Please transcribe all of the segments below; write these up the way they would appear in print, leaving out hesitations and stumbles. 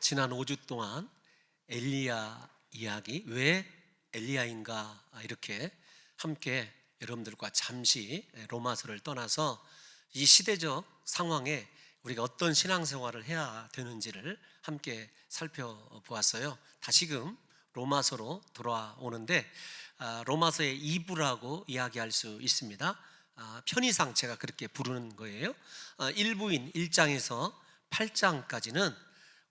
지난 5주 동안 엘리야 이야기, 왜 엘리야인가, 이렇게 함께 여러분들과 잠시 로마서를 떠나서 이 시대적 상황에 우리가 어떤 신앙생활을 해야 되는지를 함께 살펴보았어요. 다시금 로마서로 돌아오는데 로마서의 2부라고 이야기할 수 있습니다. 편의상 제가 그렇게 부르는 거예요. 1부인 1장에서 8장까지는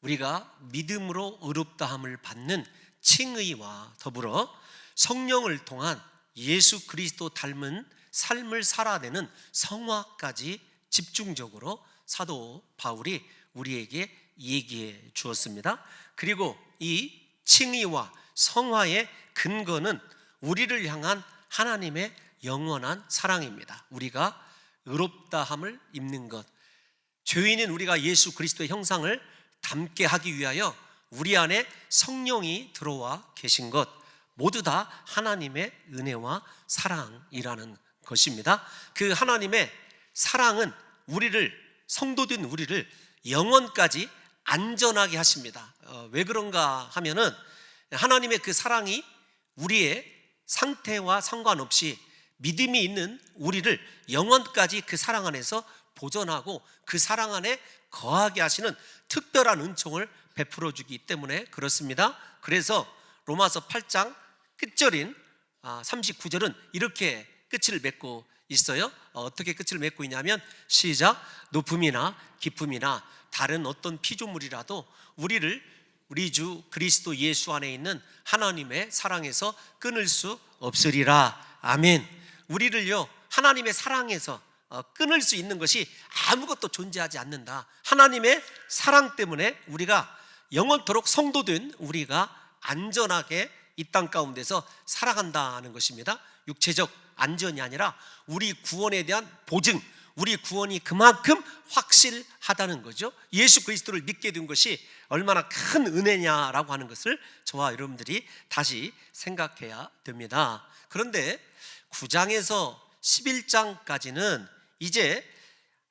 우리가 믿음으로 의롭다함을 받는 칭의와 더불어 성령을 통한 예수 그리스도 닮은 삶을 살아내는 성화까지 집중적으로 사도 바울이 우리에게 얘기해 주었습니다. 그리고 이 칭의와 성화의 근거는 우리를 향한 하나님의 영원한 사랑입니다. 우리가 의롭다함을 입는 것, 죄인인 우리가 예수 그리스도의 형상을 닮게 하기 위하여 우리 안에 성령이 들어와 계신 것, 모두 다 하나님의 은혜와 사랑이라는 것입니다. 그 하나님의 사랑은 성도된 우리를 영원까지 안전하게 하십니다. 왜 그런가 하면은 하나님의 그 사랑이 우리의 상태와 상관없이 믿음이 있는 우리를 영원까지 그 사랑 안에서 보존하고 그 사랑 안에 거하게 하시는 특별한 은총을 베풀어 주기 때문에 그렇습니다. 그래서 로마서 8장 끝절인 39절은 이렇게 끝을 맺고 있어요. 어떻게 끝을 맺고 있냐면 시작. 높음이나 깊음이나 다른 어떤 피조물이라도 우리를 우리 주 그리스도 예수 안에 있는 하나님의 사랑에서 끊을 수 없으리라. 아멘. 우리를요 하나님의 사랑에서 끊을 수 있는 것이 아무것도 존재하지 않는다. 하나님의 사랑 때문에 우리가 영원토록 성도된 우리가 안전하게 이 땅 가운데서 살아간다는 것입니다. 육체적 안전이 아니라 우리 구원에 대한 보증, 우리 구원이 그만큼 확실하다는 거죠. 예수 그리스도를 믿게 된 것이 얼마나 큰 은혜냐라고 하는 것을 저와 여러분들이 다시 생각해야 됩니다. 그런데 9장에서 11장까지는 이제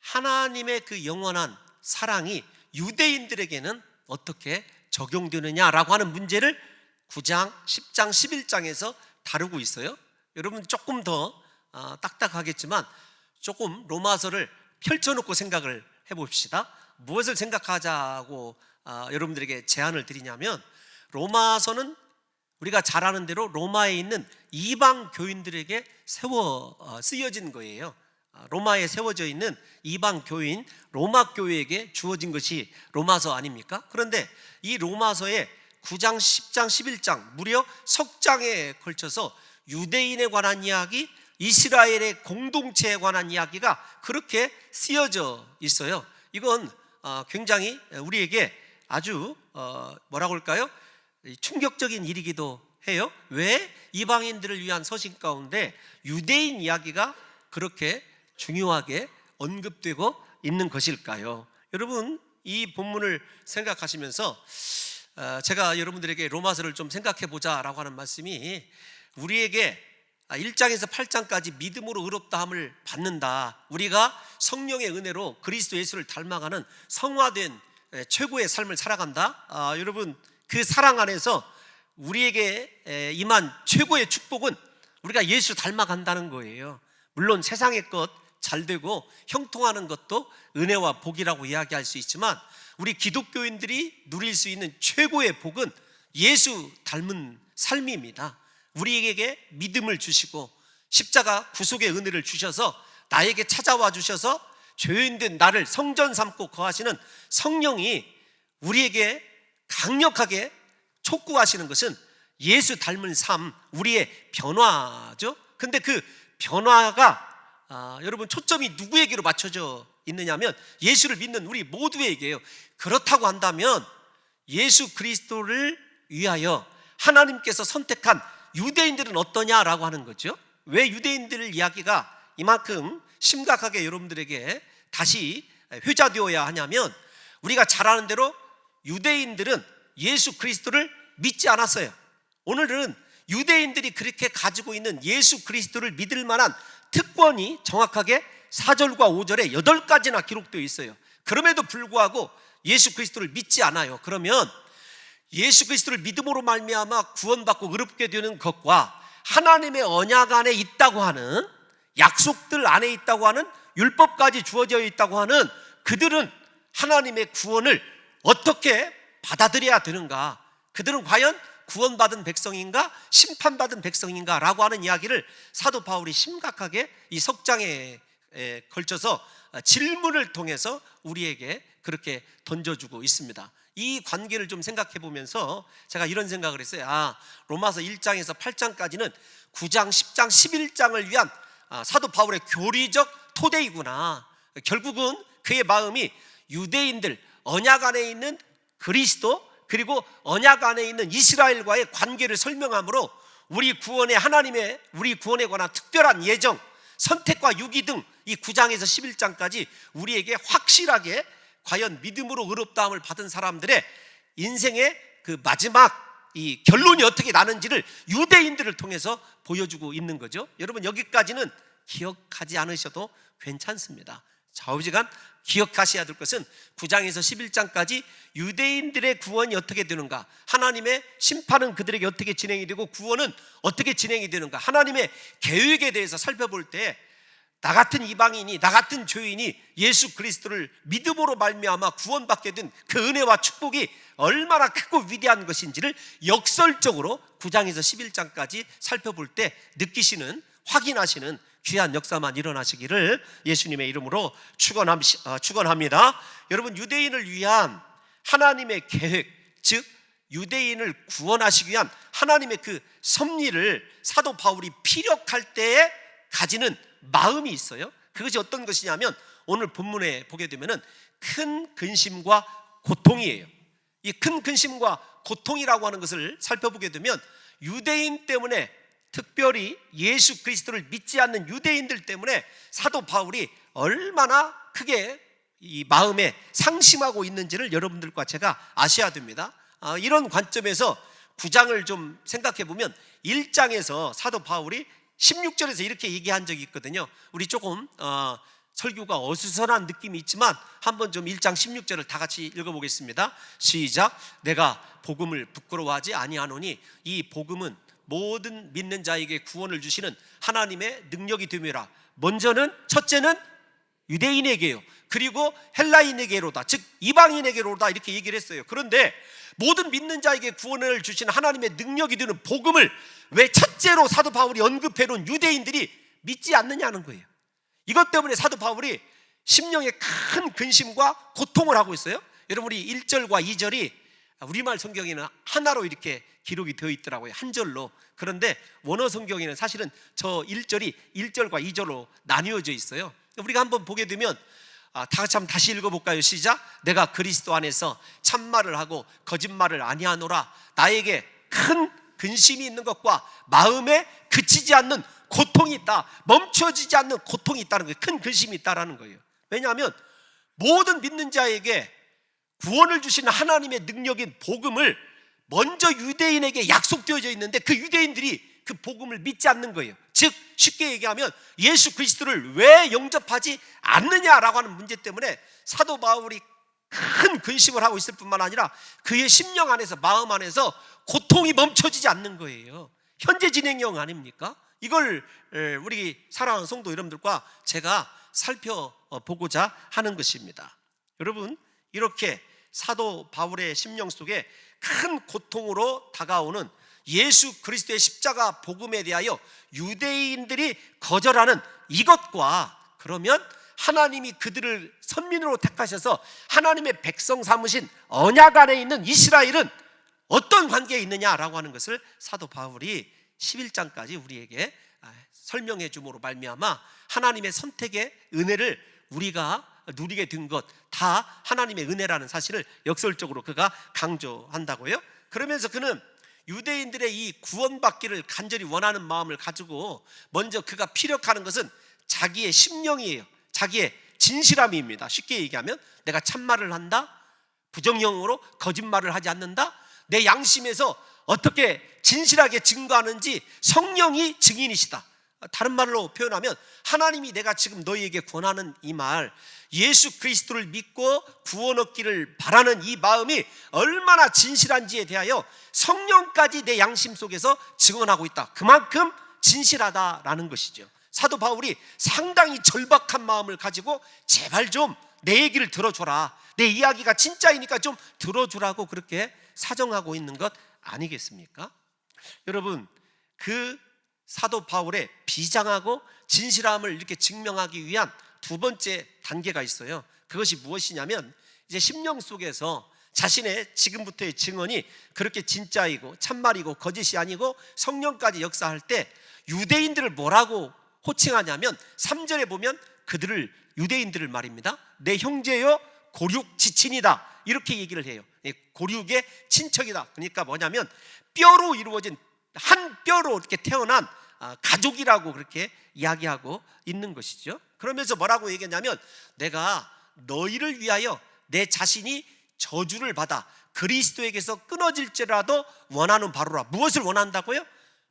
하나님의 그 영원한 사랑이 유대인들에게는 어떻게 적용되느냐라고 하는 문제를 9장, 10장, 11장에서 다루고 있어요. 여러분 조금 더 딱딱하겠지만 조금 로마서를 펼쳐놓고 생각을 해봅시다. 무엇을 생각하자고 여러분들에게 제안을 드리냐면, 로마서는 우리가 잘 아는 대로 로마에 있는 이방 교인들에게 쓰여진 거예요. 로마에 세워져 있는 이방 교인 로마 교회에게 주어진 것이 로마서 아닙니까? 그런데 이 로마서의 9장, 10장, 11장 무려 석 장에 걸쳐서 유대인에 관한 이야기, 이스라엘의 공동체에 관한 이야기가 그렇게 쓰여져 있어요. 이건 굉장히 우리에게 아주 뭐라고 할까요? 충격적인 일이기도 해요. 왜 이방인들을 위한 서신 가운데 유대인 이야기가 그렇게 중요하게 언급되고 있는 것일까요? 여러분, 이 본문을 생각하시면서 제가 여러분들에게 로마서를 좀 생각해 보자라고 하는 말씀이, 우리에게 1장에서 8장까지 믿음으로 의롭다함을 받는다, 우리가 성령의 은혜로 그리스도 예수를 닮아가는 성화된 최고의 삶을 살아간다. 여러분, 그 사랑 안에서 우리에게 임한 최고의 축복은 우리가 예수 닮아간다는 거예요. 물론 세상의 것 잘되고 형통하는 것도 은혜와 복이라고 이야기할 수 있지만, 우리 기독교인들이 누릴 수 있는 최고의 복은 예수 닮은 삶입니다. 우리에게 믿음을 주시고 십자가 구속의 은혜를 주셔서 나에게 찾아와 주셔서 죄인된 나를 성전 삼고 거하시는 성령이 우리에게 강력하게 촉구하시는 것은 예수 닮은 삶, 우리의 변화죠. 근데 그 변화가 여러분 초점이 누구에게로 맞춰져 있느냐면 예수를 믿는 우리 모두에게요. 그렇다고 한다면 예수 그리스도를 위하여 하나님께서 선택한 유대인들은 어떠냐라고 하는 거죠. 왜 유대인들 이야기가 이만큼 심각하게 여러분들에게 다시 회자되어야 하냐면, 우리가 잘 아는 대로 유대인들은 예수 그리스도를 믿지 않았어요. 오늘은 유대인들이 그렇게 가지고 있는 예수 그리스도를 믿을 만한 특권이 정확하게 4절과 5절에 8가지나 기록되어 있어요. 그럼에도 불구하고 예수 그리스도를 믿지 않아요. 그러면 예수 그리스도를 믿음으로 말미암아 구원받고 의롭게 되는 것과 하나님의 언약 안에 있다고 하는, 약속들 안에 있다고 하는, 율법까지 주어져 있다고 하는 그들은 하나님의 구원을 어떻게 받아들여야 되는가? 그들은 과연 구원받은 백성인가 심판받은 백성인가 라고 하는 이야기를 사도 바울이 심각하게 이 석장에 걸쳐서 질문을 통해서 우리에게 그렇게 던져주고 있습니다. 이 관계를 좀 생각해 보면서 제가 이런 생각을 했어요. 로마서 1장에서 8장까지는 9장, 10장, 11장을 위한 사도 바울의 교리적 토대이구나. 결국은 그의 마음이 유대인들, 언약 안에 있는 그리스도, 그리고 언약 안에 있는 이스라엘과의 관계를 설명하므로 우리 구원에 관한 특별한 예정, 선택과 유기 등 이 9장에서 11장까지 우리에게 확실하게 과연 믿음으로 의롭다함을 받은 사람들의 인생의 그 마지막 이 결론이 어떻게 나는지를 유대인들을 통해서 보여주고 있는 거죠. 여러분, 여기까지는 기억하지 않으셔도 괜찮습니다. 좌우지간 기억하셔야 될 것은 9장에서 11장까지 유대인들의 구원이 어떻게 되는가, 하나님의 심판은 그들에게 어떻게 진행이 되고 구원은 어떻게 진행이 되는가, 하나님의 계획에 대해서 살펴볼 때 나 같은 이방인이, 나 같은 죄인이 예수 그리스도를 믿음으로 말미암아 구원받게 된 그 은혜와 축복이 얼마나 크고 위대한 것인지를 역설적으로 9장에서 11장까지 살펴볼 때 느끼시는, 확인하시는 귀한 역사만 일어나시기를 예수님의 이름으로 축원합니다. 여러분, 유대인을 위한 하나님의 계획, 즉 유대인을 구원하시기 위한 하나님의 그 섭리를 사도 바울이 피력할 때에 가지는 마음이 있어요. 그것이 어떤 것이냐면 오늘 본문에 보게 되면은 큰 근심과 고통이에요. 이 큰 근심과 고통이라고 하는 것을 살펴보게 되면 유대인 때문에, 특별히 예수 그리스도를 믿지 않는 유대인들 때문에 사도 바울이 얼마나 크게 이 마음에 상심하고 있는지를 여러분들과 제가 아셔야 됩니다. 이런 관점에서 9장을 좀 생각해 보면 1장에서 사도 바울이 16절에서 이렇게 얘기한 적이 있거든요. 우리 조금 설교가 어수선한 느낌이 있지만 한번 좀 1장 16절을 다 같이 읽어보겠습니다. 시작. 내가 복음을 부끄러워하지 아니하노니 이 복음은 모든 믿는 자에게 구원을 주시는 하나님의 능력이 됨이라. 첫째는 유대인에게요, 그리고 헬라인에게로다, 즉 이방인에게로다, 이렇게 얘기를 했어요. 그런데 모든 믿는 자에게 구원을 주시는 하나님의 능력이 되는 복음을 왜 첫째로 사도 바울이 언급해 놓은 유대인들이 믿지 않느냐는 거예요. 이것 때문에 사도 바울이 심령에 큰 근심과 고통을 하고 있어요. 여러분, 우리 1절과 2절이 우리말 성경에는 하나로 이렇게 기록이 되어 있더라고요, 한 절로. 그런데 원어 성경에는 사실은 저 1절이 1절과 2절로 나뉘어져 있어요. 우리가 한번 보게 되면 다 같이 한번 다시 읽어볼까요? 시작. 내가 그리스도 안에서 참말을 하고 거짓말을 아니하노라. 나에게 큰 근심이 있는 것과 마음에 그치지 않는 고통이 있다, 멈춰지지 않는 고통이 있다는 거예요. 큰 근심이 있다라는 거예요. 왜냐하면 모든 믿는 자에게 구원을 주시는 하나님의 능력인 복음을 먼저 유대인에게 약속되어져 있는데 그 유대인들이 그 복음을 믿지 않는 거예요. 즉 쉽게 얘기하면 예수 그리스도를 왜 영접하지 않느냐라고 하는 문제 때문에 사도 바울이 큰 근심을 하고 있을 뿐만 아니라 그의 심령 안에서, 마음 안에서 고통이 멈춰지지 않는 거예요. 현재 진행형 아닙니까? 이걸 우리 사랑하는 성도 여러분들과 제가 살펴보고자 하는 것입니다. 여러분, 이렇게 사도 바울의 심령 속에 큰 고통으로 다가오는 예수 그리스도의 십자가 복음에 대하여 유대인들이 거절하는 이것과, 그러면 하나님이 그들을 선민으로 택하셔서 하나님의 백성 삼으신 언약 안에 있는 이스라엘은 어떤 관계에 있느냐라고 하는 것을 사도 바울이 11장까지 우리에게 설명해 줌으로 말미암아 하나님의 선택의 은혜를 우리가 누리게 된 것 다 하나님의 은혜라는 사실을 역설적으로 그가 강조한다고요. 그러면서 그는 유대인들의 이 구원받기를 간절히 원하는 마음을 가지고 먼저 그가 피력하는 것은 자기의 심령이에요. 자기의 진실함입니다. 쉽게 얘기하면 내가 참말을 한다, 부정형으로 거짓말을 하지 않는다, 내 양심에서 어떻게 진실하게 증거하는지 성령이 증인이시다. 다른 말로 표현하면 하나님이 내가 지금 너희에게 권하는 이 말, 예수 그리스도를 믿고 구원 얻기를 바라는 이 마음이 얼마나 진실한지에 대하여 성령까지 내 양심 속에서 증언하고 있다. 그만큼 진실하다라는 것이죠. 사도 바울이 상당히 절박한 마음을 가지고 제발 좀 내 얘기를 들어줘라, 내 이야기가 진짜이니까 좀 들어주라고 그렇게 사정하고 있는 것 아니겠습니까? 여러분, 그 사도 바울의 비장하고 진실함을 이렇게 증명하기 위한 두 번째 단계가 있어요. 그것이 무엇이냐면, 이제 심령 속에서 자신의 지금부터의 증언이 그렇게 진짜이고 참말이고 거짓이 아니고 성령까지 역사할 때 유대인들을 뭐라고 호칭하냐면, 3절에 보면 그들을, 유대인들을 말입니다, 내 형제여 고륙 지친이다, 이렇게 얘기를 해요. 고륙의 친척이다. 그러니까 뭐냐면 뼈로 이루어진, 한 뼈로 이렇게 태어난 가족이라고 그렇게 이야기하고 있는 것이죠. 그러면서 뭐라고 얘기했냐면, 내가 너희를 위하여 내 자신이 저주를 받아 그리스도에게서 끊어질지라도 원하는 바로라. 무엇을 원한다고요?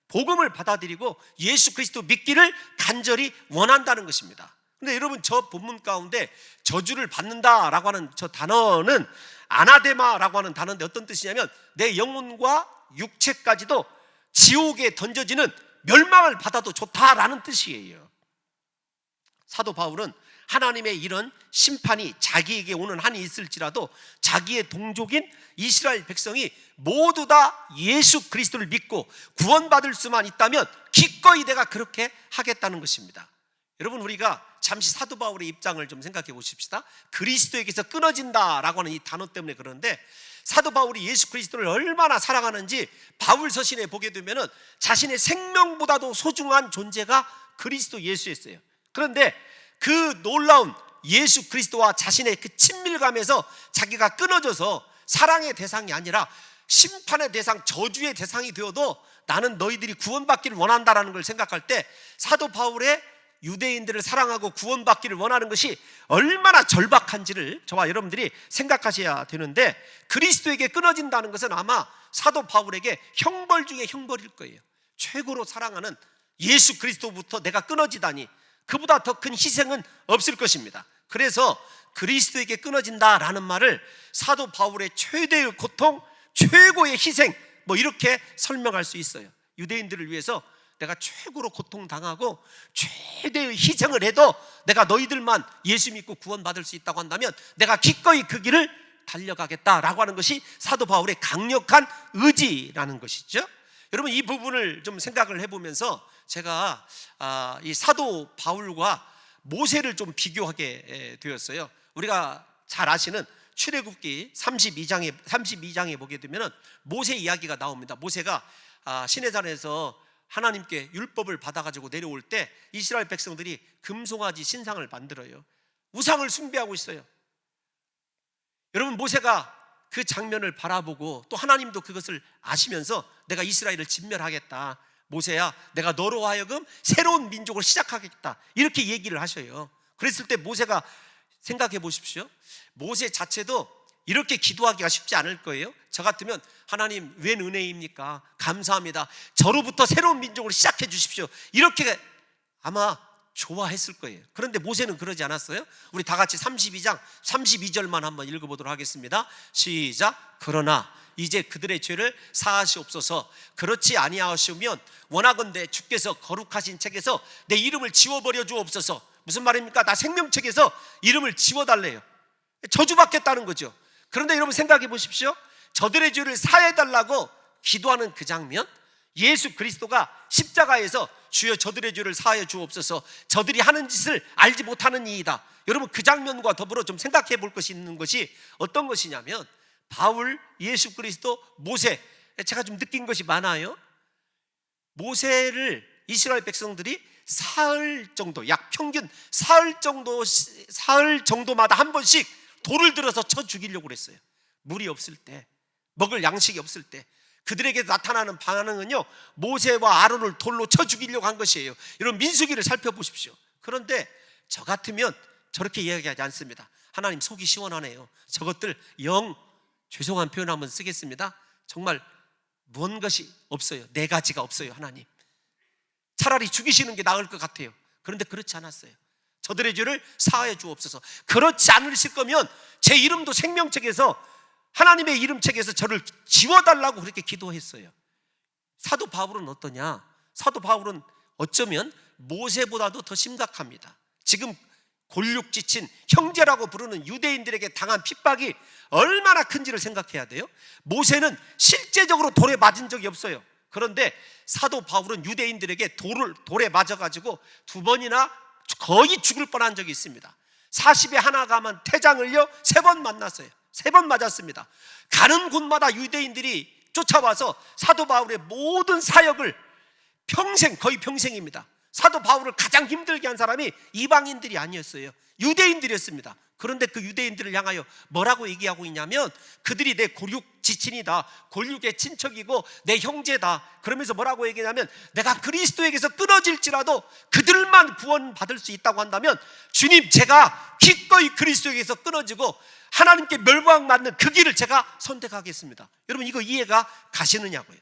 복음을 받아들이고 예수 그리스도 믿기를 간절히 원한다는 것입니다. 근데 여러분, 저 본문 가운데 저주를 받는다라고 하는 저 단어는 아나데마라고 하는 단어인데 어떤 뜻이냐면, 내 영혼과 육체까지도 지옥에 던져지는 멸망을 받아도 좋다라는 뜻이에요. 사도 바울은 하나님의 이런 심판이 자기에게 오는 한이 있을지라도 자기의 동족인 이스라엘 백성이 모두 다 예수 그리스도를 믿고 구원받을 수만 있다면 기꺼이 내가 그렇게 하겠다는 것입니다. 여러분, 우리가 잠시 사도 바울의 입장을 좀 생각해 보십시다. 그리스도에게서 끊어진다라고 하는 이 단어 때문에 그러는데, 사도 바울이 예수 그리스도를 얼마나 사랑하는지 바울 서신에 보게 되면 자신의 생명보다도 소중한 존재가 그리스도 예수였어요. 그런데 그 놀라운 예수 그리스도와 자신의 그 친밀감에서 자기가 끊어져서 사랑의 대상이 아니라 심판의 대상, 저주의 대상이 되어도 나는 너희들이 구원받기를 원한다라는 걸 생각할 때, 사도 바울의 유대인들을 사랑하고 구원받기를 원하는 것이 얼마나 절박한지를 저와 여러분들이 생각하셔야 되는데, 그리스도에게 끊어진다는 것은 아마 사도 바울에게 형벌 중에 형벌일 거예요. 최고로 사랑하는 예수 그리스도부터 내가 끊어지다니, 그보다 더 큰 희생은 없을 것입니다. 그래서 그리스도에게 끊어진다라는 말을 사도 바울의 최대의 고통, 최고의 희생, 뭐 이렇게 설명할 수 있어요. 유대인들을 위해서 내가 최고로 고통당하고 최대의 희생을 해도 내가 너희들만 예수 믿고 구원받을 수 있다고 한다면 내가 기꺼이 그 길을 달려가겠다라고 하는 것이 사도 바울의 강력한 의지라는 것이죠. 여러분, 이 부분을 좀 생각을 해보면서 제가 이 사도 바울과 모세를 좀 비교하게 되었어요. 우리가 잘 아시는 출애굽기 32장에 보게 되면 모세 이야기가 나옵니다. 모세가 시내산에서 하나님께 율법을 받아가지고 내려올 때 이스라엘 백성들이 금송아지 신상을 만들어요. 우상을 숭배하고 있어요. 여러분, 모세가 그 장면을 바라보고 또 하나님도 그것을 아시면서 내가 이스라엘을 진멸하겠다, 모세야 내가 너로 하여금 새로운 민족을 시작하겠다, 이렇게 얘기를 하셔요. 그랬을 때 모세가 생각해 보십시오. 모세 자체도 이렇게 기도하기가 쉽지 않을 거예요. 저 같으면 하나님 웬 은혜입니까? 감사합니다. 저로부터 새로운 민족을 시작해 주십시오, 이렇게 아마 좋아했을 거예요. 그런데 모세는 그러지 않았어요. 우리 다 같이 32장 32절만 한번 읽어보도록 하겠습니다. 시작. 그러나 이제 그들의 죄를 사하시옵소서. 그렇지 아니하시면 원하건대 주께서 거룩하신 책에서 내 이름을 지워버려 주옵소서. 무슨 말입니까? 나 생명책에서 이름을 지워달래요. 저주받겠다는 거죠. 그런데 여러분 생각해 보십시오. 저들의 죄를 사해달라고 기도하는 그 장면, 예수 그리스도가 십자가에서 주여 저들의 죄를 사하여 주옵소서, 저들이 하는 짓을 알지 못하는 이이다. 여러분, 그 장면과 더불어 좀 생각해 볼 것이 있는 것이 어떤 것이냐면, 바울, 예수 그리스도, 모세, 제가 좀 느낀 것이 많아요. 모세를 이스라엘 백성들이 사흘 정도, 약 평균 사흘 정도마다 한 번씩 돌을 들어서 쳐 죽이려고 그랬어요. 물이 없을 때, 먹을 양식이 없을 때 그들에게 나타나는 반응은요, 모세와 아론을 돌로 쳐 죽이려고 한 것이에요. 여러분, 민수기를 살펴보십시오. 그런데 저 같으면 저렇게 이야기하지 않습니다. 하나님 속이 시원하네요. 저것들 영, 죄송한 표현 한번 쓰겠습니다. 정말 뭔 것이 없어요. 네 가지가 없어요. 하나님 차라리 죽이시는 게 나을 것 같아요. 그런데 그렇지 않았어요. 저들의 죄를 사하여 주옵소서. 그렇지 않으실 거면 제 이름도 생명책에서, 하나님의 이름책에서 저를 지워달라고 그렇게 기도했어요. 사도 바울은 어떠냐? 사도 바울은 어쩌면 모세보다도 더 심각합니다. 지금 골육지친 형제라고 부르는 유대인들에게 당한 핍박이 얼마나 큰지를 생각해야 돼요. 모세는 실제적으로 돌에 맞은 적이 없어요. 그런데 사도 바울은 유대인들에게 돌에 맞아가지고 2번이나 거의 죽을 뻔한 적이 있습니다. 40에 하나 가면 태장을요 3번 만났어요. 3번 맞았습니다. 가는 곳마다 유대인들이 쫓아와서 사도 바울의 모든 사역을 거의 평생입니다. 사도 바울을 가장 힘들게 한 사람이 이방인들이 아니었어요. 유대인들이었습니다. 그런데 그 유대인들을 향하여 뭐라고 얘기하고 있냐면, 그들이 내 골육 지친이다, 골육의 친척이고 내 형제다. 그러면서 뭐라고 얘기하냐면, 내가 그리스도에게서 끊어질지라도 그들만 구원받을 수 있다고 한다면, 주님, 제가 기꺼이 그리스도에게서 끊어지고 하나님께 멸망받는 그 길을 제가 선택하겠습니다. 여러분, 이거 이해가 가시느냐고요.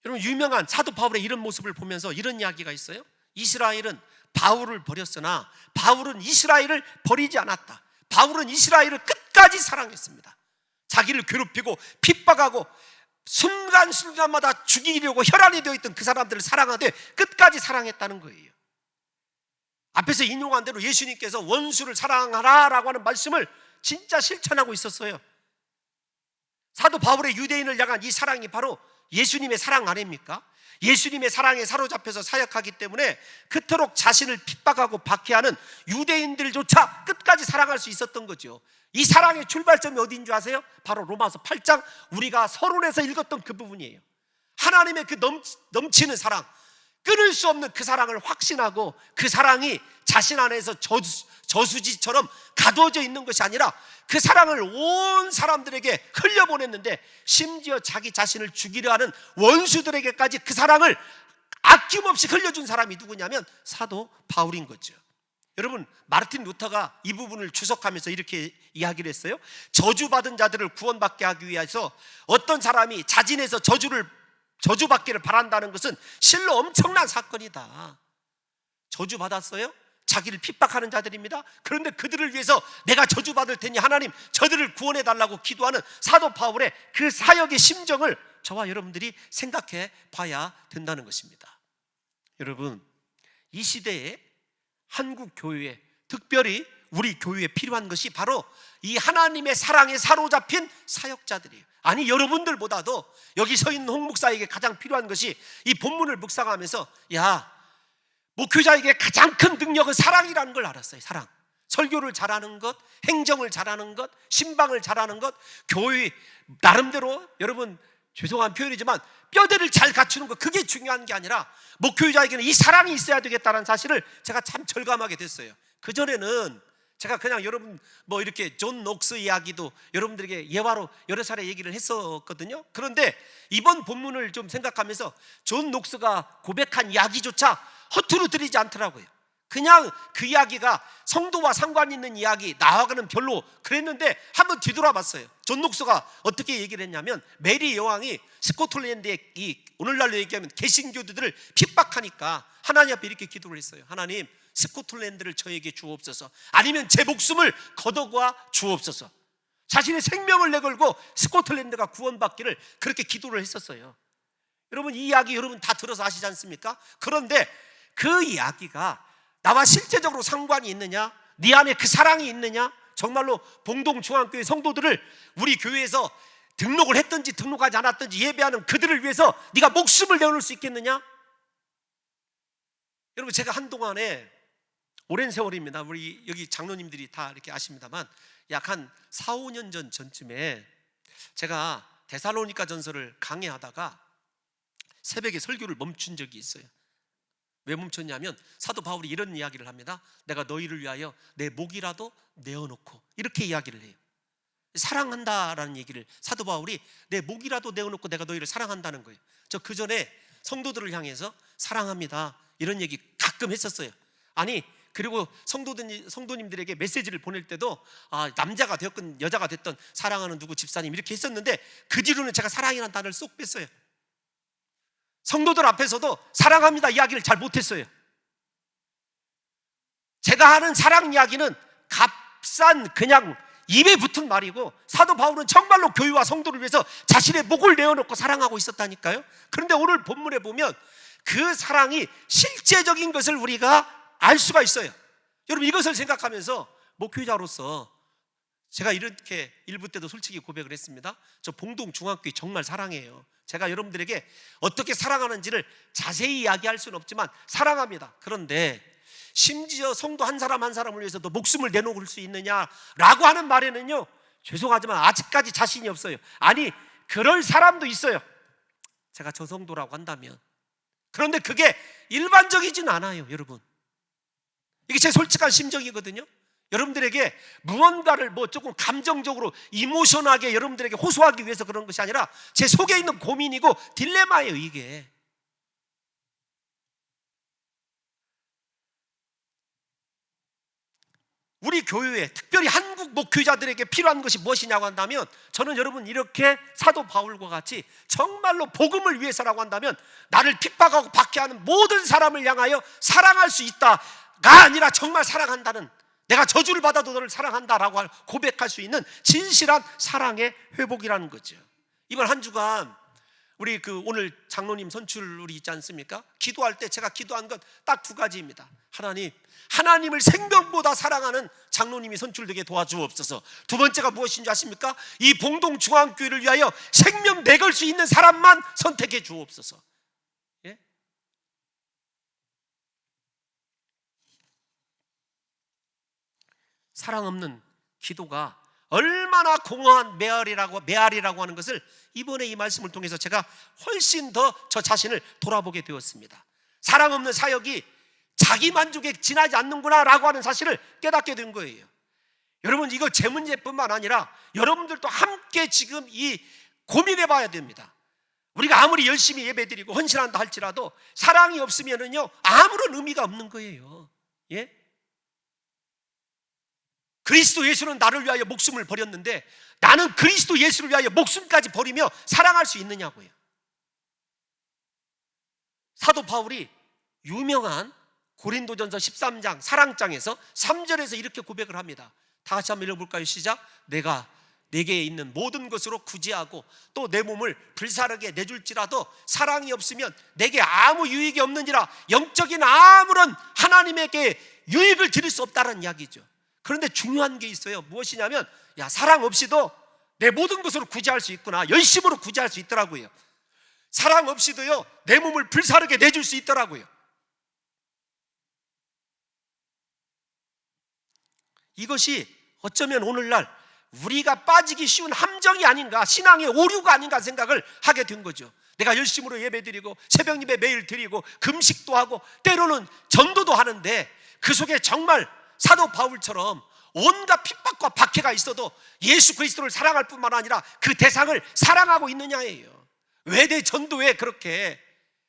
여러분, 유명한 사도 바울의 이런 모습을 보면서 이런 이야기가 있어요. 이스라엘은 바울을 버렸으나 바울은 이스라엘을 버리지 않았다. 바울은 이스라엘을 끝까지 사랑했습니다. 자기를 괴롭히고 핍박하고 순간순간마다 죽이려고 혈안이 되어 있던 그 사람들을 사랑하되 끝까지 사랑했다는 거예요. 앞에서 인용한 대로 예수님께서 원수를 사랑하라라고 하는 말씀을 진짜 실천하고 있었어요. 사도 바울의 유대인을 향한 이 사랑이 바로 예수님의 사랑 아닙니까? 예수님의 사랑에 사로잡혀서 사역하기 때문에 그토록 자신을 핍박하고 박해하는 유대인들조차 끝까지 사랑할 수 있었던 거죠. 이 사랑의 출발점이 어디인 줄 아세요? 바로 로마서 8장 우리가 서론에서 읽었던 그 부분이에요. 하나님의 그 넘치는 사랑, 끊을 수 없는 그 사랑을 확신하고 그 사랑이 자신 안에서 저수지처럼 가두어져 있는 것이 아니라 그 사랑을 온 사람들에게 흘려보냈는데, 심지어 자기 자신을 죽이려 하는 원수들에게까지 그 사랑을 아낌없이 흘려준 사람이 누구냐면 사도 바울인 거죠. 여러분, 마르틴 루터가 이 부분을 주석하면서 이렇게 이야기를 했어요. 저주받은 자들을 구원받게 하기 위해서 어떤 사람이 자진해서 저주받기를 바란다는 것은 실로 엄청난 사건이다. 저주받았어요? 자기를 핍박하는 자들입니다. 그런데 그들을 위해서 내가 저주받을 테니 하나님 저들을 구원해달라고 기도하는 사도 바울의 그 사역의 심정을 저와 여러분들이 생각해 봐야 된다는 것입니다. 여러분, 이 시대에 한국 교회에, 특별히 우리 교회에 필요한 것이 바로 이 하나님의 사랑에 사로잡힌 사역자들이에요. 아니, 여러분들보다도 여기 서 있는 홍 목사에게 가장 필요한 것이, 이 본문을 묵상하면서 목회자에게 가장 큰 능력은 사랑이라는 걸 알았어요. 사랑. 설교를 잘하는 것, 행정을 잘하는 것, 신방을 잘하는 것, 교회 나름대로, 여러분 죄송한 표현이지만 뼈대를 잘 갖추는 것, 그게 중요한 게 아니라 목회자에게는 이 사랑이 있어야 되겠다는 사실을 제가 참 절감하게 됐어요. 그전에는 제가 그냥 여러분 이렇게 존 녹스 이야기도 여러분들에게 예화로 여러 차례 얘기를 했었거든요. 그런데 이번 본문을 좀 생각하면서 존 녹스가 고백한 이야기조차 허투루 들리지 않더라고요. 그냥 그 이야기가 성도와 상관 있는 이야기, 나하고는 별로 그랬는데 한번 뒤돌아봤어요. 존 녹스가 어떻게 얘기를 했냐면, 메리 여왕이 스코틀랜드의 이 오늘날로 얘기하면 개신교들을 핍박하니까 하나님 앞에 이렇게 기도를 했어요. 하나님, 스코틀랜드를 저에게 주옵소서, 아니면 제 목숨을 거둬가 주옵소서. 자신의 생명을 내걸고 스코틀랜드가 구원받기를 그렇게 기도를 했었어요. 여러분, 이 이야기 여러분 다 들어서 아시지 않습니까? 그런데 그 이야기가 나와 실제적으로 상관이 있느냐? 네 안에 그 사랑이 있느냐? 정말로 봉동중앙교회 성도들을 우리 교회에서 등록을 했든지 등록하지 않았든지 예배하는 그들을 위해서 네가 목숨을 내놓을 수 있겠느냐? 여러분, 제가 한동안에 오랜 세월입니다. 우리 여기 장로님들이 다 이렇게 아십니다만, 약 한 4, 5년 전쯤에 제가 데살로니가 전서를 강의하다가 새벽에 설교를 멈춘 적이 있어요. 왜 멈췄냐면, 사도 바울이 이런 이야기를 합니다. 내가 너희를 위하여 내 목이라도 내어놓고, 이렇게 이야기를 해요. 사랑한다라는 얘기를 사도 바울이 내 목이라도 내어놓고 내가 너희를 사랑한다는 거예요. 저 그 전에 성도들을 향해서 사랑합니다 이런 얘기 가끔 했었어요. 아니, 그리고 성도님들에게 메시지를 보낼 때도 남자가 되었건 여자가 됐던 사랑하는 누구 집사님 이렇게 했었는데, 그 뒤로는 제가 사랑이라는 단어를 쏙 뺐어요. 성도들 앞에서도 사랑합니다 이야기를 잘 못했어요. 제가 하는 사랑 이야기는 값싼 그냥 입에 붙은 말이고, 사도 바울은 정말로 교회와 성도를 위해서 자신의 목을 내어놓고 사랑하고 있었다니까요. 그런데 오늘 본문에 보면 그 사랑이 실제적인 것을 우리가 알 수가 있어요. 여러분, 이것을 생각하면서 목회자로서 제가 이렇게 일부 때도 솔직히 고백을 했습니다. 저 봉동 중학교 정말 사랑해요. 제가 여러분들에게 어떻게 사랑하는지를 자세히 이야기할 수는 없지만 사랑합니다. 그런데 심지어 성도 한 사람 한 사람을 위해서도 목숨을 내놓을 수 있느냐라고 하는 말에는요, 죄송하지만 아직까지 자신이 없어요. 아니, 그럴 사람도 있어요, 제가 저 성도라고 한다면. 그런데 그게 일반적이진 않아요, 여러분. 이게 제 솔직한 심정이거든요. 여러분들에게 무언가를 조금 감정적으로 이모션하게 여러분들에게 호소하기 위해서 그런 것이 아니라 제 속에 있는 고민이고 딜레마예요, 이게. 우리 교회에, 특별히 한국 목회자들에게 필요한 것이 무엇이냐고 한다면, 저는 여러분 이렇게 사도 바울과 같이 정말로 복음을 위해서라고 한다면 나를 핍박하고 박해하는 모든 사람을 향하여 사랑할 수 있다가 아니라 정말 사랑한다는, 내가 저주를 받아도 너를 사랑한다라고 고백할 수 있는 진실한 사랑의 회복이라는 거죠. 이번 한 주간 우리 오늘 장로님 선출이 있지 않습니까? 기도할 때 제가 기도한 건 딱 두 가지입니다. 하나님을 생명보다 사랑하는 장로님이 선출되게 도와주옵소서. 두 번째가 무엇인지 아십니까? 이 봉동 중앙교회를 위하여 생명 내걸 수 있는 사람만 선택해 주옵소서. 예? 사랑 없는 기도가 얼마나 공허한 메아리라고 하는 것을 이번에 이 말씀을 통해서 제가 훨씬 더 저 자신을 돌아보게 되었습니다. 사랑 없는 사역이 자기 만족에 지나지 않는구나 라고 하는 사실을 깨닫게 된 거예요. 여러분, 이거 제 문제뿐만 아니라 여러분들도 함께 지금 이 고민해 봐야 됩니다. 우리가 아무리 열심히 예배드리고 헌신한다 할지라도 사랑이 없으면은요, 아무런 의미가 없는 거예요. 예? 그리스도 예수는 나를 위하여 목숨을 버렸는데 나는 그리스도 예수를 위하여 목숨까지 버리며 사랑할 수 있느냐고요. 사도 바울이 유명한 고린도전서 13장 사랑장에서 3절에서 이렇게 고백을 합니다. 다 같이 한번 읽어볼까요? 시작. 내가 내게 있는 모든 것으로 구제하고 또 내 몸을 불사르게 내줄지라도 사랑이 없으면 내게 아무 유익이 없느니라. 영적인 아무런 하나님에게 유익을 드릴 수 없다는 이야기죠. 그런데 중요한 게 있어요. 무엇이냐면, 사랑 없이도 내 모든 것으로 구제할 수 있구나, 열심으로 구제할 수 있더라고요. 사랑 없이도요, 내 몸을 불사르게 내줄 수 있더라고요. 이것이 어쩌면 오늘날 우리가 빠지기 쉬운 함정이 아닌가, 신앙의 오류가 아닌가 생각을 하게 된 거죠. 내가 열심으로 예배드리고 새벽 예배 매일 드리고 금식도 하고 때로는 전도도 하는데 그 속에 정말 사도 바울처럼 온갖 핍박과 박해가 있어도 예수 그리스도를 사랑할 뿐만 아니라 그 대상을 사랑하고 있느냐예요. 왜 내 전도에 그렇게,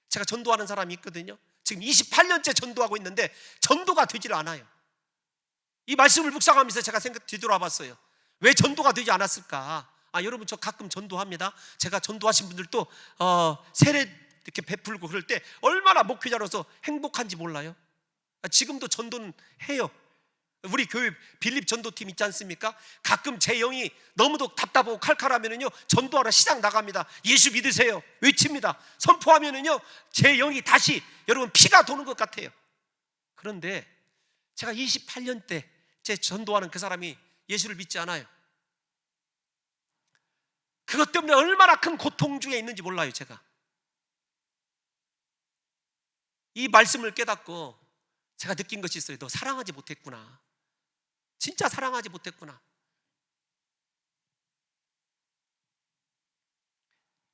제가 전도하는 사람이 있거든요. 지금 28년째 전도하고 있는데 전도가 되질 않아요. 이 말씀을 묵상하면서 제가 뒤돌아봤어요. 왜 전도가 되지 않았을까? 여러분, 저 가끔 전도합니다. 제가 전도하신 분들도 세례 이렇게 베풀고 그럴 때 얼마나 목회자로서 행복한지 몰라요. 지금도 전도는 해요. 우리 교회 빌립 전도팀 있지 않습니까? 가끔 제 영이 너무도 답답하고 칼칼하면은요, 전도하러 시장 나갑니다. 예수 믿으세요 외칩니다. 선포하면은요, 제 영이 다시 여러분 피가 도는 것 같아요. 그런데 제가 28년 때 제 전도하는 그 사람이 예수를 믿지 않아요. 그것 때문에 얼마나 큰 고통 중에 있는지 몰라요. 제가 이 말씀을 깨닫고 제가 느낀 것이 있어요. 너 사랑하지 못했구나. 진짜 사랑하지 못했구나.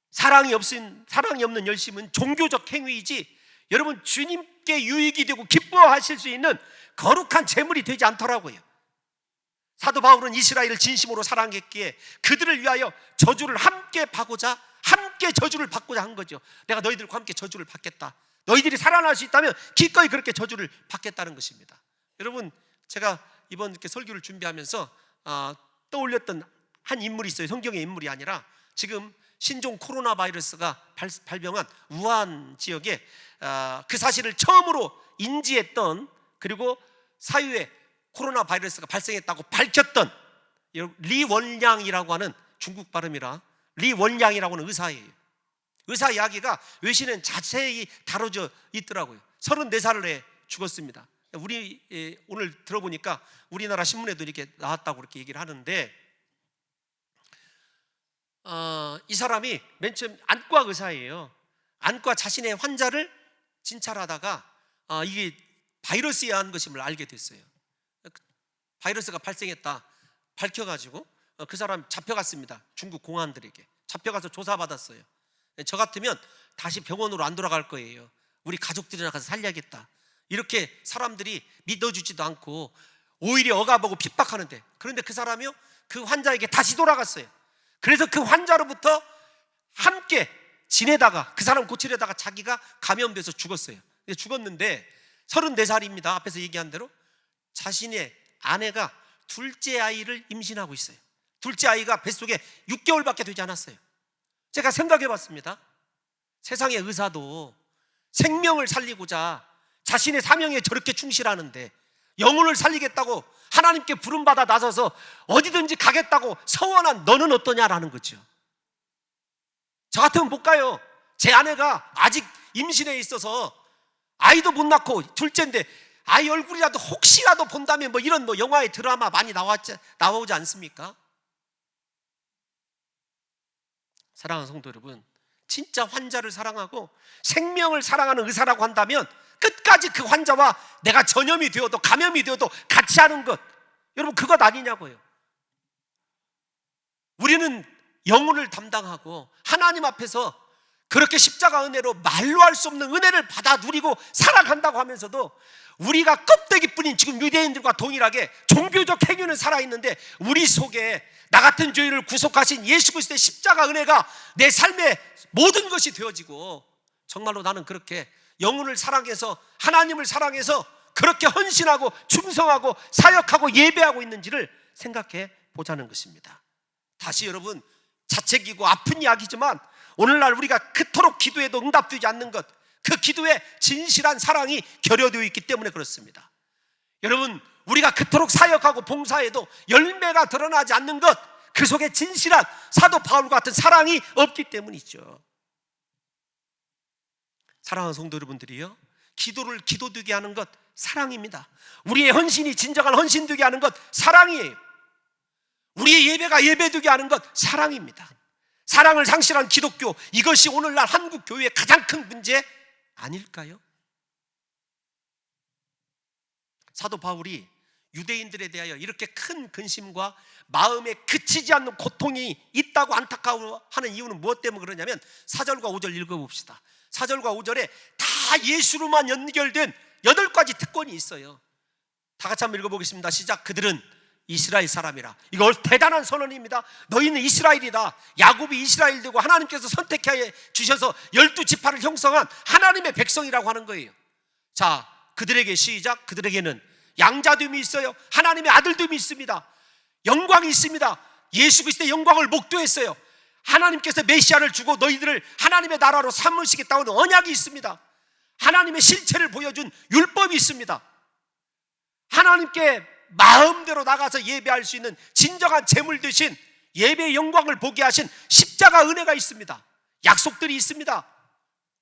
사랑이 없는 열심은 종교적 행위이지 여러분, 주님께 유익이 되고 기뻐하실 수 있는 거룩한 재물이 되지 않더라고요. 사도 바울은 이스라엘을 진심으로 사랑했기에 그들을 위하여 저주를 함께 저주를 받고자 한 거죠. 내가 너희들과 함께 저주를 받겠다. 너희들이 살아날 수 있다면 기꺼이 그렇게 저주를 받겠다는 것입니다. 여러분, 제가 이번 이렇게 설교를 준비하면서 떠올렸던 한 인물이 있어요. 성경의 인물이 아니라 지금 신종 코로나 바이러스가 발병한 우한 지역에 그 사실을 처음으로 인지했던, 그리고 사유에 코로나 바이러스가 발생했다고 밝혔던 리원량이라고 하는, 중국 발음이라 리원량이라고 하는 의사예요. 의사 이야기가 외신엔 자세히 다뤄져 있더라고요. 34살을 해 죽었습니다. 우리 오늘 들어보니까 우리나라 신문에도 이렇게 나왔다고 그렇게 얘기를 하는데, 이 사람이 맨 처음 안과 의사예요. 안과 자신의 환자를 진찰하다가 이게 바이러스에 의한 것임을 알게 됐어요. 바이러스가 발생했다 밝혀가지고 그 사람 잡혀갔습니다. 중국 공안들에게 잡혀가서 조사받았어요. 저 같으면 다시 병원으로 안 돌아갈 거예요. 우리 가족들이나 가서 살려야겠다. 이렇게 사람들이 믿어주지도 않고 오히려 억압하고 핍박하는데, 그런데 그 사람이요, 그 환자에게 다시 돌아갔어요. 그래서 그 환자로부터 함께 지내다가 그 사람 고치려다가 자기가 감염돼서 죽었어요. 죽었는데 34살입니다. 앞에서 얘기한 대로 자신의 아내가 둘째 아이를 임신하고 있어요. 둘째 아이가 뱃속에 6개월밖에 되지 않았어요. 제가 생각해 봤습니다. 세상의 의사도 생명을 살리고자 자신의 사명에 저렇게 충실하는데, 영혼을 살리겠다고 하나님께 부름받아 나서서 어디든지 가겠다고 서원한 너는 어떠냐라는 거죠. 저 같으면 못 가요. 제 아내가 아직 임신해 있어서 아이도 못 낳고 둘째인데 아이 얼굴이라도 혹시라도 본다면 뭐 이런 영화에 드라마 많이 나오지 않습니까? 사랑하는 성도 여러분, 진짜 환자를 사랑하고 생명을 사랑하는 의사라고 한다면 끝까지 그 환자와 내가 전염이 되어도 감염이 되어도 같이 하는 것, 여러분 그것 아니냐고요. 우리는 영혼을 담당하고 하나님 앞에서 그렇게 십자가 은혜로 말로 할 수 없는 은혜를 받아 누리고 살아간다고 하면서도 우리가 껍데기뿐인 지금 유대인들과 동일하게 종교적 행위는 살아있는데, 우리 속에 나 같은 죄인을 구속하신 예수 그리스도의 십자가 은혜가 내 삶의 모든 것이 되어지고, 정말로 나는 그렇게 영혼을 사랑해서 하나님을 사랑해서 그렇게 헌신하고 충성하고 사역하고 예배하고 있는지를 생각해 보자는 것입니다. 다시 여러분, 자책이고 아픈 이야기지만 오늘날 우리가 그토록 기도해도 응답되지 않는 것, 그 기도에 진실한 사랑이 결여되어 있기 때문에 그렇습니다. 여러분, 우리가 그토록 사역하고 봉사해도 열매가 드러나지 않는 것, 그 속에 진실한 사도 바울 같은 사랑이 없기 때문이죠. 사랑하는 성도 여러분들이요, 기도를 기도되게 하는 것 사랑입니다. 우리의 헌신이 진정한 헌신되게 하는 것 사랑이에요. 우리의 예배가 예배되게 하는 것 사랑입니다. 사랑을 상실한 기독교, 이것이 오늘날 한국 교회의 가장 큰 문제 아닐까요? 사도 바울이 유대인들에 대하여 이렇게 큰 근심과 마음에 그치지 않는 고통이 있다고 안타까워하는 이유는 무엇 때문에 그러냐면 4절과 5절 읽어봅시다. 4절과 5절에 다 예수로만 연결된 8가지 특권이 있어요. 다 같이 한번 읽어보겠습니다. 시작. 그들은 이스라엘 사람이라. 이거 대단한 선언입니다. 너희는 이스라엘이다. 야곱이 이스라엘 되고 하나님께서 선택해 주셔서 12지파를 형성한 하나님의 백성이라고 하는 거예요. 자, 그들에게 시작. 그들에게는 양자됨이 있어요. 하나님의 아들됨이 있습니다. 영광이 있습니다. 예수 그리스도의 영광을 목도했어요. 하나님께서 메시아를 주고 너희들을 하나님의 나라로 삼으시겠다는 언약이 있습니다. 하나님의 실체를 보여준 율법이 있습니다. 하나님께 마음대로 나가서 예배할 수 있는 진정한 제물 되신 예배의 영광을 보게 하신 십자가 은혜가 있습니다. 약속들이 있습니다.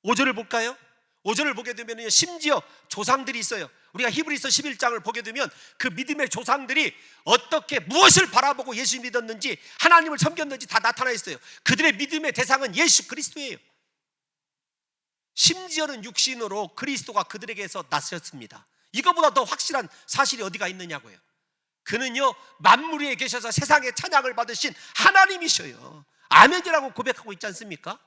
5절을 볼까요? 5절을 보게 되면 심지어 조상들이 있어요. 우리가 히브리서 11장을 보게 되면 그 믿음의 조상들이 어떻게 무엇을 바라보고 예수 믿었는지, 하나님을 섬겼는지 다 나타나 있어요. 그들의 믿음의 대상은 예수 그리스도예요. 심지어는 육신으로 그리스도가 그들에게서 나셨습니다. 이거보다 더 확실한 사실이 어디가 있느냐고요. 그는요, 만물 위에 계셔서 세상의 찬양을 받으신 하나님이셔요. 아멘이라고 고백하고 있지 않습니까?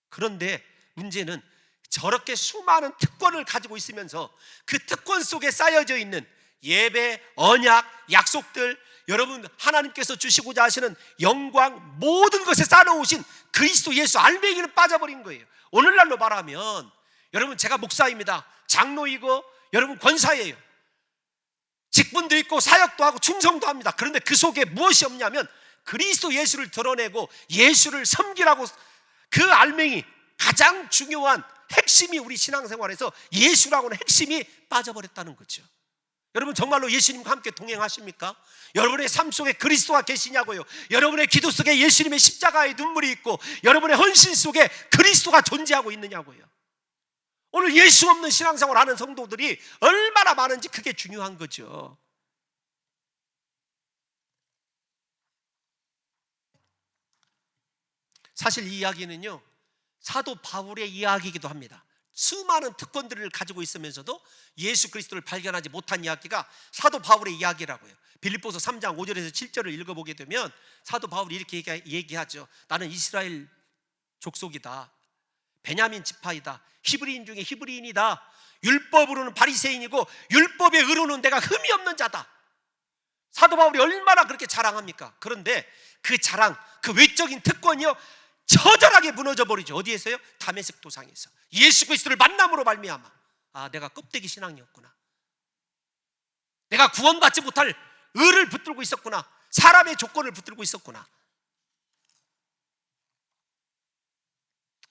그런데 문제는 저렇게 수많은 특권을 가지고 있으면서 그 특권 속에 쌓여져 있는 예배, 언약, 약속들, 여러분 하나님께서 주시고자 하시는 영광, 모든 것에 쌓아놓으신 그리스도 예수 알맹이는 빠져버린 거예요. 오늘날로 말하면, 여러분 제가 목사입니다. 장로이고 여러분 권사예요. 직분도 있고 사역도 하고 충성도 합니다. 그런데 그 속에 무엇이 없냐면 그리스도 예수를 드러내고 예수를 섬기라고, 그 알맹이, 가장 중요한 핵심이 우리 신앙생활에서 예수라고는 핵심이 빠져버렸다는 거죠. 여러분 정말로 예수님과 함께 동행하십니까? 여러분의 삶 속에 그리스도가 계시냐고요? 여러분의 기도 속에 예수님의 십자가의 눈물이 있고 여러분의 헌신 속에 그리스도가 존재하고 있느냐고요? 오늘 예수 없는 신앙생활 하는 성도들이 얼마나 많은지 그게 중요한 거죠. 사실 이 이야기는요, 사도 바울의 이야기이기도 합니다. 수많은 특권들을 가지고 있으면서도 예수 그리스도를 발견하지 못한 이야기가 사도 바울의 이야기라고요. 빌립보서 3장 5절에서 7절을 읽어보게 되면 사도 바울이 이렇게 얘기하죠. 나는 이스라엘 족속이다, 베냐민 지파이다, 히브리인 중에 히브리인이다, 율법으로는 바리새인이고 율법의 의로는 내가 흠이 없는 자다. 사도 바울이 얼마나 그렇게 자랑합니까? 그런데 그 자랑, 그 외적인 특권이요, 처절하게 무너져 버리죠. 어디에서요? 다메섹 도상에서 예수 그리스도를 만남으로 말미암아, 아, 내가 껍데기 신앙이었구나, 내가 구원받지 못할 의를 붙들고 있었구나, 사람의 조건을 붙들고 있었구나.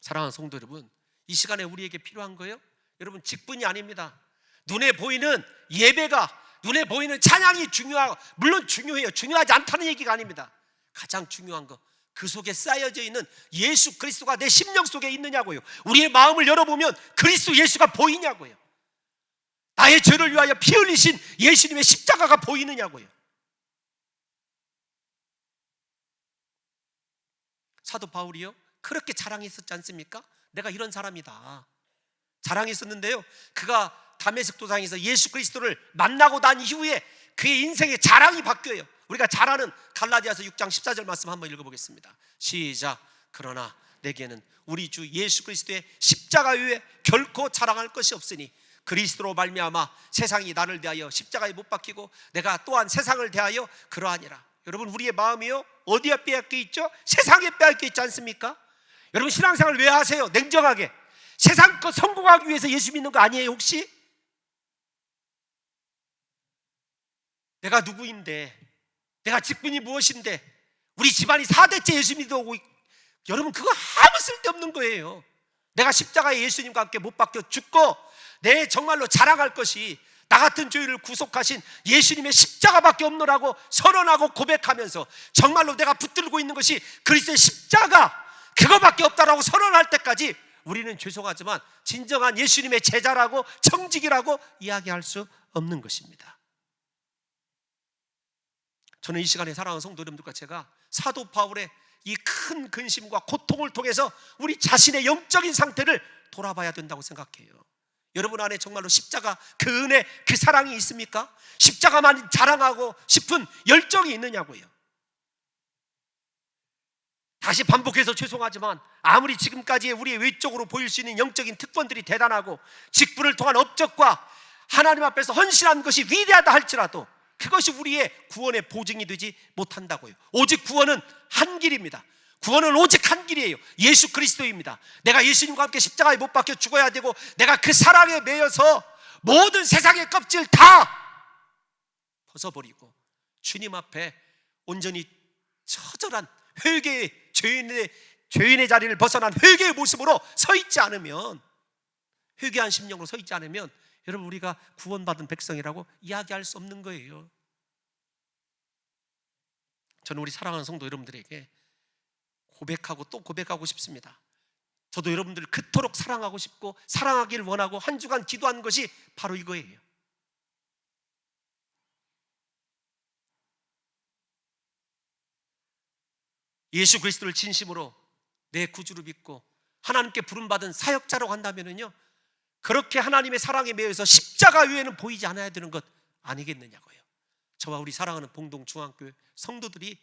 사랑하는 성도 여러분, 이 시간에 우리에게 필요한 거예요, 여러분, 직분이 아닙니다. 눈에 보이는 예배가, 눈에 보이는 찬양이 중요하고, 물론 중요해요. 중요하지 않다는 얘기가 아닙니다. 가장 중요한 거, 그 속에 쌓여져 있는 예수 그리스도가 내 심령 속에 있느냐고요. 우리의 마음을 열어보면 그리스도 예수가 보이냐고요. 나의 죄를 위하여 피 흘리신 예수님의 십자가가 보이느냐고요. 사도 바울이요, 그렇게 자랑했었지 않습니까? 내가 이런 사람이다 자랑했었는데요, 그가 다메섹 도상에서 예수 그리스도를 만나고 난 이후에 그의 인생의 자랑이 바뀌어요. 우리가 잘 아는 갈라디아서 6장 14절 말씀 한번 읽어보겠습니다. 시작. 그러나 내게는 우리 주 예수 그리스도의 십자가 위에 결코 자랑할 것이 없으니 그리스도로 말미암아 세상이 나를 대하여 십자가에 못 박히고 내가 또한 세상을 대하여 그러하니라. 여러분, 우리의 마음이요, 어디에 빼앗겨 있죠? 세상에 빼앗겨 있지 않습니까? 여러분, 신앙생활 왜 하세요? 냉정하게 세상 거 성공하기 위해서 예수 믿는 거 아니에요 혹시? 내가 누구인데, 내가 직분이 무엇인데, 우리 집안이 4대째 예수 믿어오고, 여러분, 그거 아무 쓸데없는 거예요. 내가 십자가에 예수님과 함께 못 박혀 죽고 내 정말로 자랑할 것이 나 같은 죄인을 구속하신 예수님의 십자가밖에 없노라고 선언하고 고백하면서 정말로 내가 붙들고 있는 것이 그리스도의 십자가, 그거밖에 없다라고 선언할 때까지 우리는 죄송하지만 진정한 예수님의 제자라고, 청직이라고 이야기할 수 없는 것입니다. 저는 이 시간에 사랑하는 성도 여러분들과 제가 사도 바울의 이 큰 근심과 고통을 통해서 우리 자신의 영적인 상태를 돌아봐야 된다고 생각해요. 여러분 안에 정말로 십자가, 그 은혜, 그 사랑이 있습니까? 십자가만 자랑하고 싶은 열정이 있느냐고요. 다시 반복해서 죄송하지만 아무리 지금까지의 우리의 외적으로 보일 수 있는 영적인 특권들이 대단하고 직분을 통한 업적과 하나님 앞에서 헌신한 것이 위대하다 할지라도 그것이 우리의 구원의 보증이 되지 못한다고요. 오직 구원은 한 길입니다. 구원은 오직 한 길이에요. 예수 그리스도입니다. 내가 예수님과 함께 십자가에 못 박혀 죽어야 되고, 내가 그 사랑에 매여서 모든 세상의 껍질 다 벗어버리고 주님 앞에 온전히 처절한 회개의 죄인의 자리를 벗어난 회개의 모습으로 서 있지 않으면, 회개한 심령으로 서 있지 않으면 여러분, 우리가 구원받은 백성이라고 이야기할 수 없는 거예요. 저는 우리 사랑하는 성도 여러분들에게 고백하고 또 고백하고 싶습니다. 저도 여러분들을 그토록 사랑하고 싶고 사랑하기를 원하고 한 주간 기도한 것이 바로 이거예요. 예수 그리스도를 진심으로 내 구주로 믿고 하나님께 부름받은 사역자라고 한다면요, 그렇게 하나님의 사랑에 매여서 십자가 위에는 보이지 않아야 되는 것 아니겠느냐고요. 저와 우리 사랑하는 봉동중앙교회 성도들이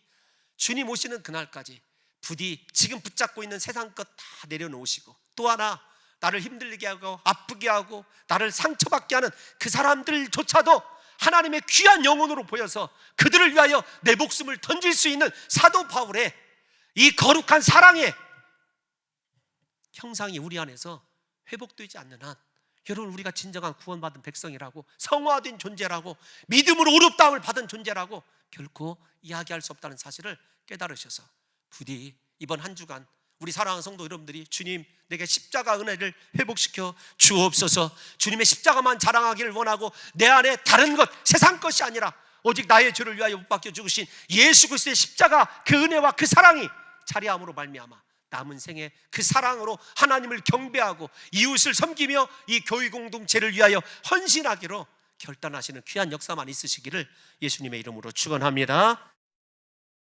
주님 오시는 그날까지 부디 지금 붙잡고 있는 세상 것 다 내려놓으시고, 또 하나 나를 힘들게 하고 아프게 하고 나를 상처받게 하는 그 사람들조차도 하나님의 귀한 영혼으로 보여서 그들을 위하여 내 목숨을 던질 수 있는 사도 바울의 이 거룩한 사랑의 형상이 우리 안에서 회복되지 않는 한, 여러분, 우리가 진정한 구원받은 백성이라고, 성화된 존재라고, 믿음으로 의롭다함을 받은 존재라고 결코 이야기할 수 없다는 사실을 깨달으셔서 부디 이번 한 주간 우리 사랑하는 성도 여러분들이 주님 내게 십자가 은혜를 회복시켜 주옵소서. 주님의 십자가만 자랑하기를 원하고 내 안에 다른 것 세상 것이 아니라 오직 나의 죄를 위하여 못 박혀 죽으신 예수 그리스도의 십자가 그 은혜와 그 사랑이 자리함으로 말미암아 남은 생에 그 사랑으로 하나님을 경배하고 이웃을 섬기며 이 교회 공동체를 위하여 헌신하기로 결단하시는 귀한 역사만 있으시기를 예수님의 이름으로 축원합니다.